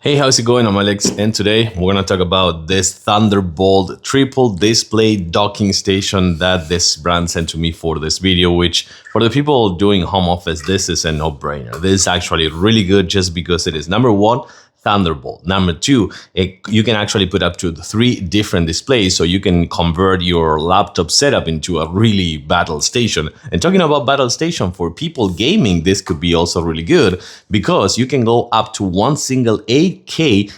Hey, how's it going? I'm Alex, and today we're gonna talk about this Thunderbolt triple display docking station that this brand sent to me for this video, which for the people doing home office, this is a no-brainer. This is actually really good just because it is number one, Thunderbolt. Number two, you can actually put up to 3 different displays, so you can convert your laptop setup into a really battle station. And talking about battle station, for people gaming, this could be also really good because you can go up to one single 8K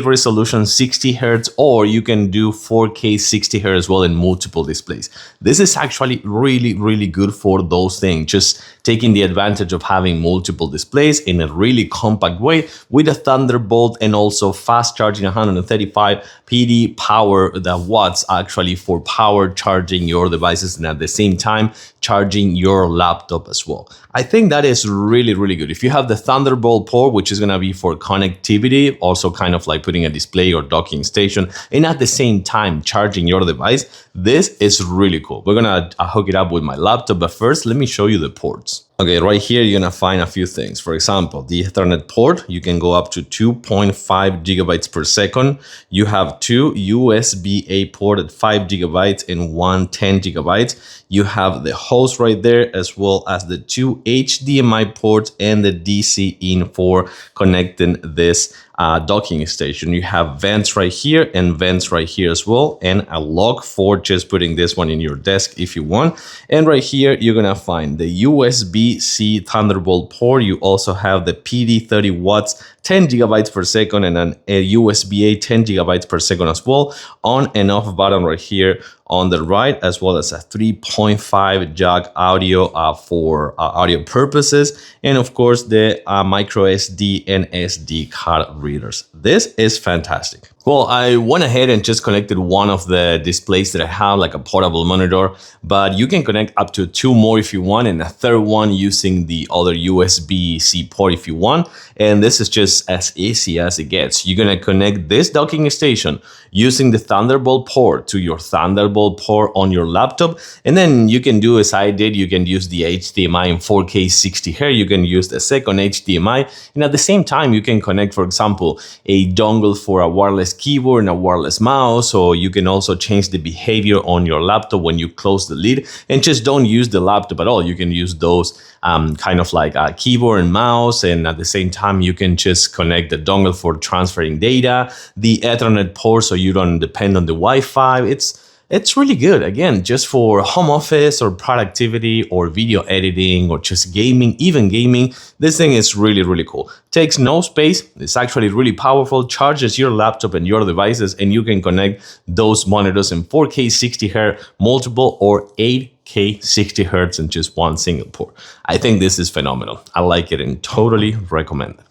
resolution 60 Hz, or you can do 4K 60 Hz as well in multiple displays. This is actually really good for those things, just taking the advantage of having multiple displays in a really compact way with a Thunderbolt, and also fast charging 135 PD power, the watts actually for power charging your devices and at the same time charging your laptop as well. I think that is really good. If you have the Thunderbolt port, which is going to be for connectivity, also kind of like putting a display or docking station, and at the same time charging your device, this is really cool. We're going to hook it up with my laptop, but first let me show you the ports. Okay, right here you're gonna find a few things. For example, the Ethernet port, you can go up to 2.5 gigabytes per second. You have 2 USB-A port at 5 gigabytes and one 10 gigabytes. You have the host right there, as well as the 2 HDMI ports and the DC in for connecting this docking station. You have vents right here and vents right here as well, and a lock for just putting this one in your desk if you want. And right here you're gonna find the USB-C Thunderbolt port. You also have the PD 30 watts 10 gigabytes per second and a USB-A 10 gigabytes per second as well. On and off button right here on the right, as well as a 3.5 jack audio for audio purposes, and of course the microSD and SD card readers. This is fantastic. Well, I went ahead and just connected one of the displays that I have, like a portable monitor, but you can connect up to 2 more if you want, and a third one using the other USB-C port if you want. And this is just as easy as it gets. You're gonna connect this docking station using the Thunderbolt port to your Thunderbolt port on your laptop, and then you can do as I did. You can use the HDMI in 4K 60 Hz. You can use the second HDMI, and at the same time you can connect, for example, a dongle for a wireless keyboard and a wireless mouse, or you can also change the behavior on your laptop when you close the lid, and just don't use the laptop at all. You can use those kind of like a keyboard and mouse, and at the same time you can just connect the dongle for transferring data, the Ethernet port so you don't depend on the Wi-Fi. It's really good, again, just for home office or productivity or video editing or just gaming, even gaming. This thing is really cool. Takes no space, it's actually really powerful, charges your laptop and your devices, and you can connect those monitors in 4K 60 Hz, multiple, or 8K 60 Hz in just one single port. I think this is phenomenal. I like it and totally recommend it.